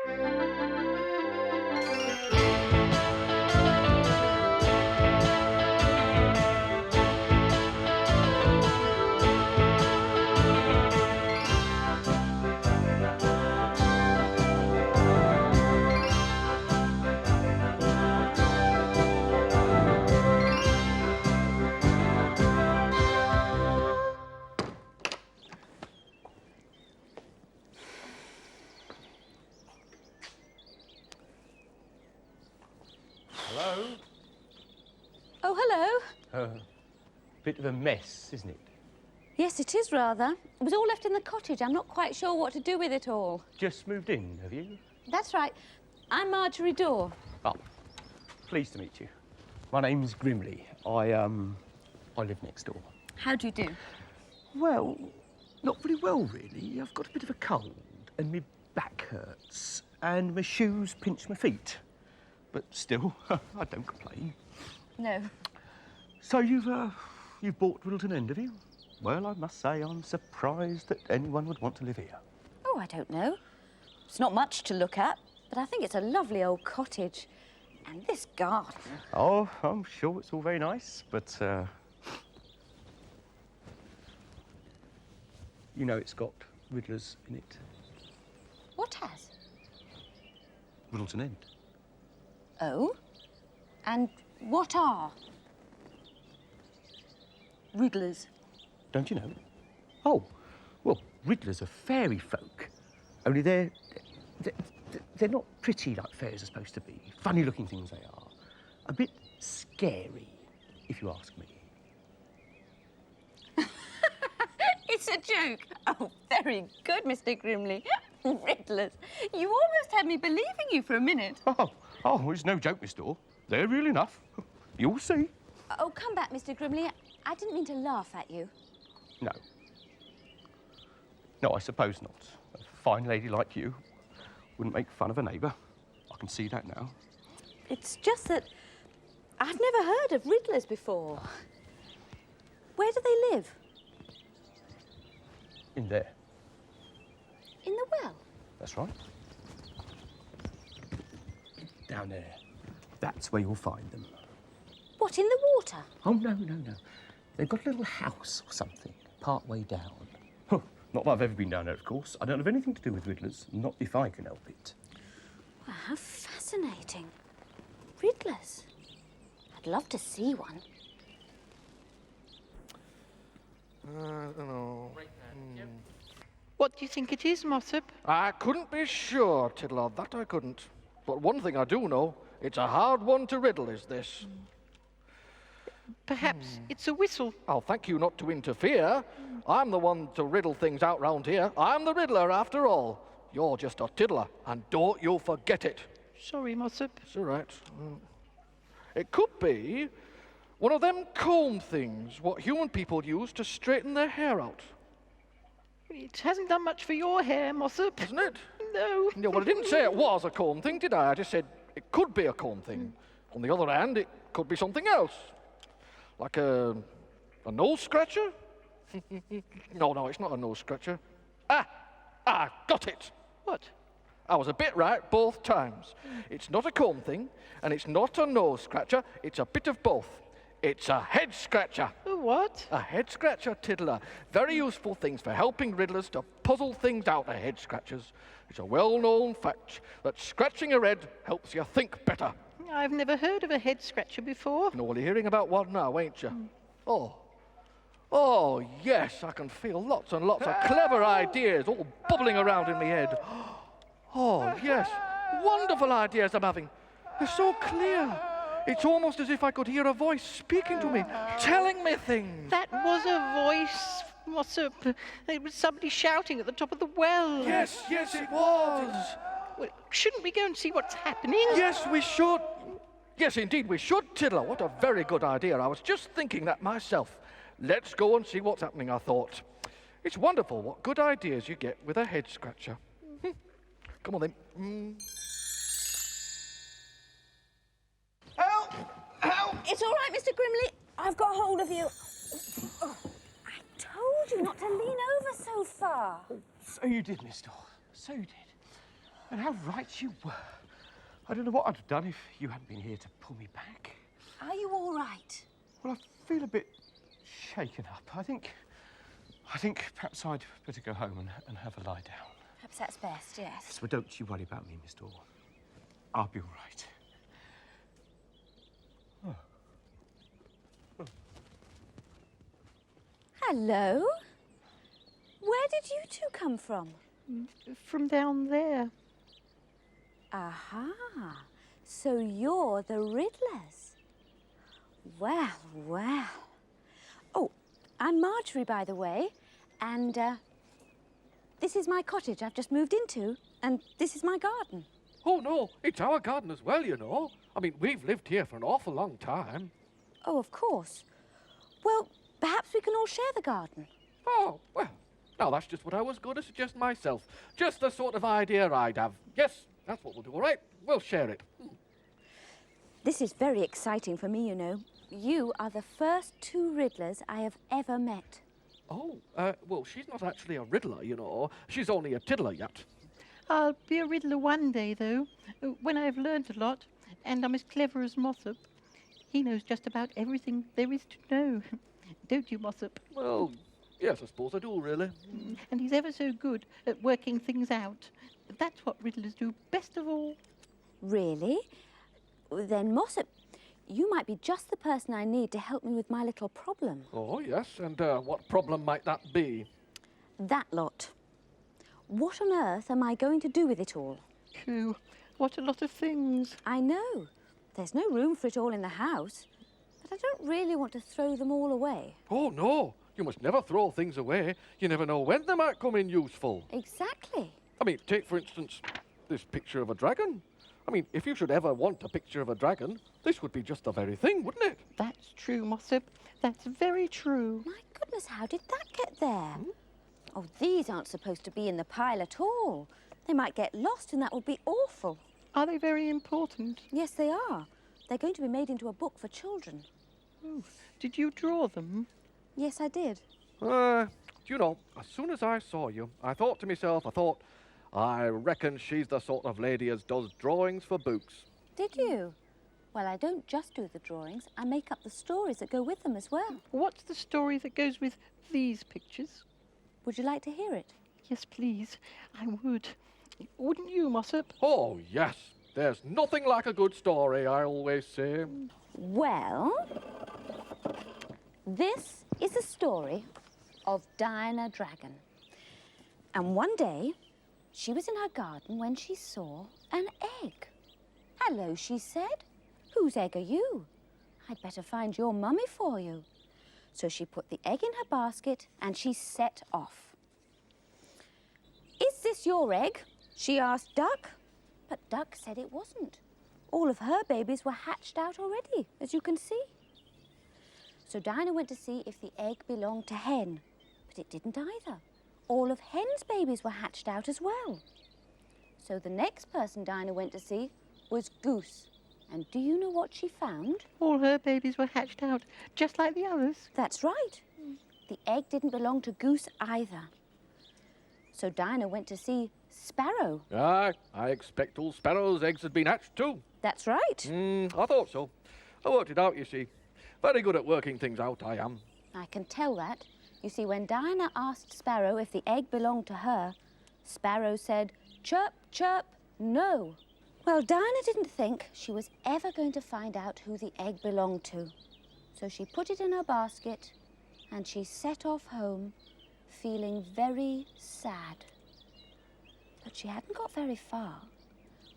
Hello? Oh, hello. Bit of a mess, isn't it? Yes, it is rather. It was all left in the cottage. I'm not quite sure what to do with it all. Just moved in, have you? That's right. I'm Marjorie Daw. Oh, pleased to meet you. My name's Grimley. I live next door. How do you do? Well, not very well, really. I've got a bit of a cold and my back hurts and my shoes pinch my feet. But still, I don't complain. No. So you've bought Riddleton End, have you? Well, I must say I'm surprised that anyone would want to live here. Oh, I don't know. It's not much to look at, but I think it's a lovely old cottage. And this garden. Oh, I'm sure it's all very nice, but, you know it's got Riddlers in it. What has? Riddleton End. Oh? And what are Riddlers? Don't you know? Oh, well, Riddlers are fairy folk. Only they're not pretty like fairies are supposed to be. Funny-looking things they are. A bit scary, if you ask me. It's a joke. Oh, very good, Mr. Grimley. Riddlers. You almost had me believing you for a minute. Oh, it's no joke, Miss Daw. They're real enough. You'll see. Oh, come back, Mr. Grimley. I didn't mean to laugh at you. No. No, I suppose not. A fine lady like you wouldn't make fun of a neighbour. I can see that now. It's just that I've never heard of Riddlers before. Where do they live? In there. In the well? That's right. Down there. That's where you'll find them. What, in the water? Oh, no. They've got a little house or something, part way down. Huh. Not that I've ever been down there, of course. I don't have anything to do with Riddlers, not if I can help it. Wow, how fascinating. Riddlers. I'd love to see one. I don't know. What do you think it is, Mossop? I couldn't be sure, Tiddler, that I couldn't. But one thing I do know, it's a hard one to riddle, is this. Perhaps it's a whistle. I'll thank you not to interfere. I'm the one to riddle things out round here. I'm the riddler, after all. You're just a tiddler, and don't you forget it. Sorry, Mossop. It's all right. It could be one of them comb things what human people use to straighten their hair out. It hasn't done much for your hair, Mossop. Hasn't it? No. Yeah, well, I didn't say it was a comb thing, did I? I just said it could be a comb thing. On the other hand, it could be something else. Like a nose scratcher? No, it's not a nose scratcher. Got it. What? I was a bit right both times. It's not a comb thing, and it's not a nose scratcher. It's a bit of both. It's a head scratcher. A what? A head scratcher, Tiddler. Very useful things for helping riddlers to puzzle things out, are head scratchers. It's a well-known fact that scratching your head helps you think better. I've never heard of a head scratcher before. You know, well, you're hearing about one now, ain't you? Oh, yes, I can feel lots and lots of clever ideas all bubbling around in my head. Oh, yes, wonderful ideas I'm having. They're so clear. It's almost as if I could hear a voice speaking to me, telling me things. That was a voice, Mossop. It was somebody shouting at the top of the well. Yes, it was. Well, shouldn't we go and see what's happening? Yes, we should. Yes, indeed, we should, Tiddler. What a very good idea. I was just thinking that myself. Let's go and see what's happening, I thought. It's wonderful what good ideas you get with a head scratcher. Come on, then. Help! It's all right, Mr. Grimley. I've got hold of you. Oh, I told you not to lean over so far. So you did, Miss Daw. So you did. And how right you were. I don't know what I'd have done if you hadn't been here to pull me back. Are you all right? Well, I feel a bit shaken up. I think perhaps I'd better go home and have a lie down. Perhaps that's best, yes. Yes, well, don't you worry about me, Miss Dorr. I'll be all right. Hello. Where did you two come from? From down there. Aha. So you're the Riddlers. Well, well. Oh, I'm Marjorie, by the way. And this is my cottage I've just moved into. And this is my garden. Oh, no, it's our garden as well, you know. I mean, we've lived here for an awful long time. Oh, of course. Well, perhaps we can all share the garden. Oh, well, now that's just what I was going to suggest myself. Just the sort of idea I'd have. Yes, that's what we'll do, all right? We'll share it. This is very exciting for me, you know. You are the first two Riddlers I have ever met. Oh, well, she's not actually a riddler, you know. She's only a tiddler yet. I'll be a riddler one day, though, when I've learned a lot, and I'm as clever as Mossop. He knows just about everything there is to know. Don't you, Mossop? Well, yes, I suppose I do, really. And he's ever so good at working things out. That's what riddlers do best of all. Really? Then, Mossop, you might be just the person I need to help me with my little problem. Oh, yes, and what problem might that be? That lot. What on earth am I going to do with it all? Phew, what a lot of things. I know. There's no room for it all in the house. But I don't really want to throw them all away. Oh, no, you must never throw things away. You never know when they might come in useful. Exactly. I mean, take, for instance, this picture of a dragon. I mean, if you should ever want a picture of a dragon, this would be just the very thing, wouldn't it? That's true, Mossop. That's very true. My goodness, how did that get there? Oh, these aren't supposed to be in the pile at all. They might get lost and that would be awful. Are they very important? Yes, they are. They're going to be made into a book for children. Oh, did you draw them? Yes, I did. You know, as soon as I saw you, I thought to myself, I reckon she's the sort of lady as does drawings for books. Did you? Well, I don't just do the drawings. I make up the stories that go with them as well. What's the story that goes with these pictures? Would you like to hear it? Yes, please. I would. Wouldn't you, Mossop? Oh, yes. There's nothing like a good story, I always say. Well, this is the story of Dinah Dragon. And one day, she was in her garden when she saw an egg. "Hello," she said. "Whose egg are you? I'd better find your mummy for you." So she put the egg in her basket and she set off. "Is this your egg?" she asked Duck. But Duck said it wasn't. All of her babies were hatched out already, as you can see. So Dinah went to see if the egg belonged to Hen, but it didn't either. All of Hen's babies were hatched out as well. So the next person Dinah went to see was Goose. And do you know what she found? All her babies were hatched out, just like the others. That's right. The egg didn't belong to Goose either. So Dinah went to see Sparrow. Aye, I expect all sparrows' eggs had been hatched too. That's right. I thought so. I worked it out, you see. Very good at working things out, I am. I can tell that. You see, when Dinah asked Sparrow if the egg belonged to her, Sparrow said, "Chirp, chirp, no." Well, Dinah didn't think she was ever going to find out who the egg belonged to. So she put it in her basket and she set off home, feeling very sad. But she hadn't got very far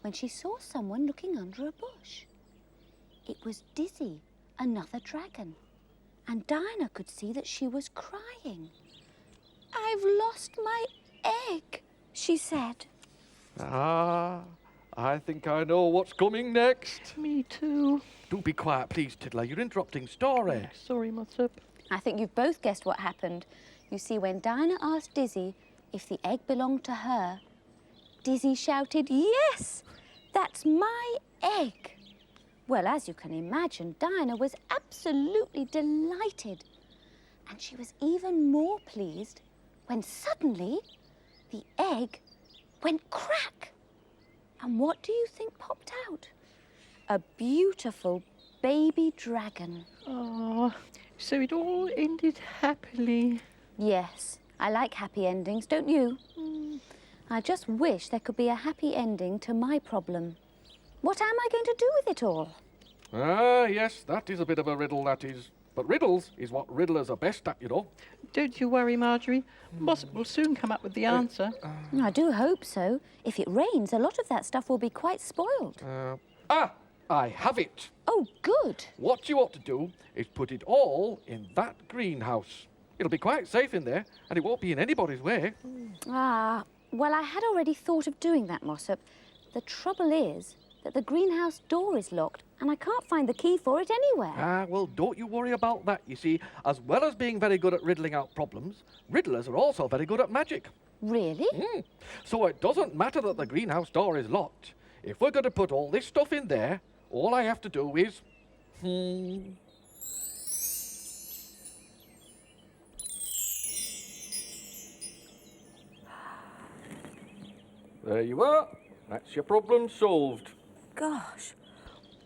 when she saw someone looking under a bush. It was Dizzy, another dragon. And Dinah could see that she was crying. "I've lost my egg," she said. I think I know what's coming next. Me too. Do be quiet, please, Tiddler. You're interrupting story. Sorry, Mossop. I think you've both guessed what happened. You see, when Dinah asked Dizzy if the egg belonged to her, Dizzy shouted, "Yes, that's my egg." Well, as you can imagine, Dinah was absolutely delighted. And she was even more pleased when suddenly the egg went crack. And what do you think popped out? A beautiful baby dragon. Oh, so it all ended happily. Yes, I like happy endings, don't you? I just wish there could be a happy ending to my problem. What am I going to do with it all? Ah, yes, that is a bit of a riddle, that is. But riddles is what riddlers are best at, you know. Don't you worry, Marjorie. Mossop will soon come up with the answer. I do hope so. If it rains, a lot of that stuff will be quite spoiled. I have it. Oh, good. What you ought to do is put it all in that greenhouse. It'll be quite safe in there, and it won't be in anybody's way. Ah, well, I had already thought of doing that, Mossop. The trouble is that the greenhouse door is locked, and I can't find the key for it anywhere. Ah, well, don't you worry about that. You see, as well as being very good at riddling out problems, riddlers are also very good at magic. Really? So it doesn't matter that the greenhouse door is locked. If we're going to put all this stuff in there, all I have to do is... There you are. That's your problem solved. Gosh.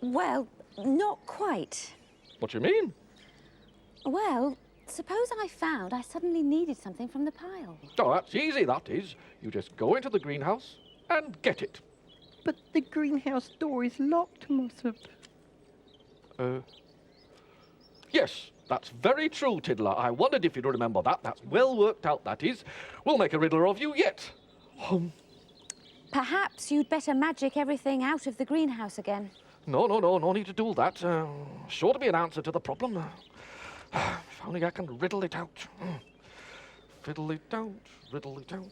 Well, not quite. What do you mean? Well, suppose I found I suddenly needed something from the pile. Oh, that's easy, that is. You just go into the greenhouse and get it. But the greenhouse door is locked, Mossop. Yes, that's very true, Tiddler. I wondered if you'd remember that. That's well worked out, that is. We'll make a riddler of you yet. Perhaps you'd better magic everything out of the greenhouse again. No need to do that. Sure to be an answer to the problem. If only I can riddle it out. Fiddle it out, riddle it out,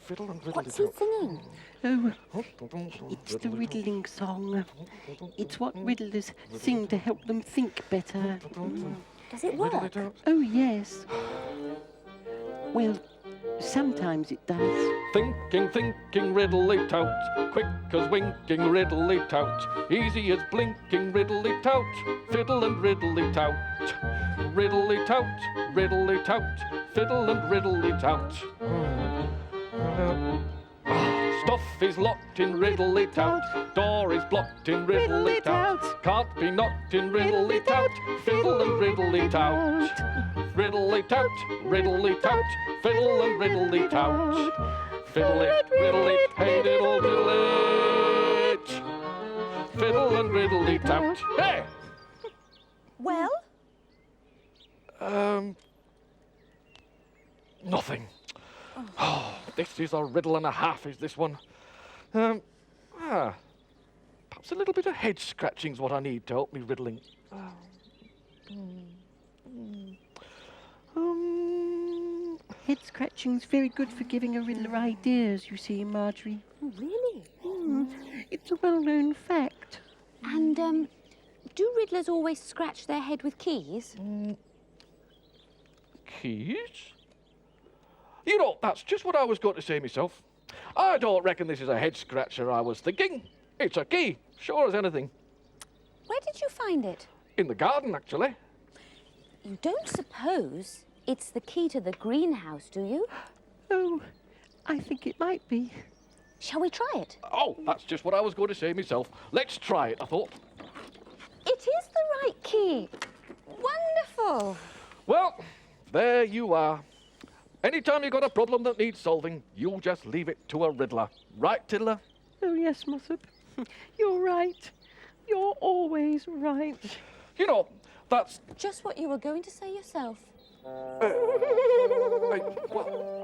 fiddle and riddle What's it he out. singing? Oh, it's the riddling song. It's what riddlers sing to help them think better. Does it Riddle work? it out. Oh, yes. Well, sometimes it does. Thinking, riddle it out. Quick as winking, riddle it out. Easy as blinking, riddle it out. Fiddle and riddle it out. Riddle it out, riddle it out. Fiddle and riddle it out. Stuff is locked in riddle it out. Door is blocked in riddle it out. Can't be knocked in riddle it out. Fiddle and riddle it out. Riddle it out, riddle it out. Fiddle and riddle it out. Fiddle it, riddle it, hey diddle diddle it. Fiddle and riddle it out. Hey! Well? Nothing. Oh, this is a riddle and a half, is this one? Perhaps a little bit of head scratching's what I need to help me riddling. Head scratching's very good for giving a riddler ideas, you see, Marjorie. Oh, really? It's a well-known fact. And, do riddlers always scratch their head with keys? Keys? You know, that's just what I was going to say myself. I don't reckon this is a head scratcher I was thinking. It's a key, sure as anything. Where did you find it? In the garden, actually. You don't suppose it's the key to the greenhouse, do you? Oh, I think it might be. Shall we try it? Oh, that's just what I was going to say myself. Let's try it, I thought. It is the right key. Wonderful. Well, there you are. Anytime you've got a problem that needs solving, you just leave it to a riddler. Right, Tiddler? Oh, yes, Mossop. You're right. You're always right. You know, that's... Just what you were going to say yourself. well,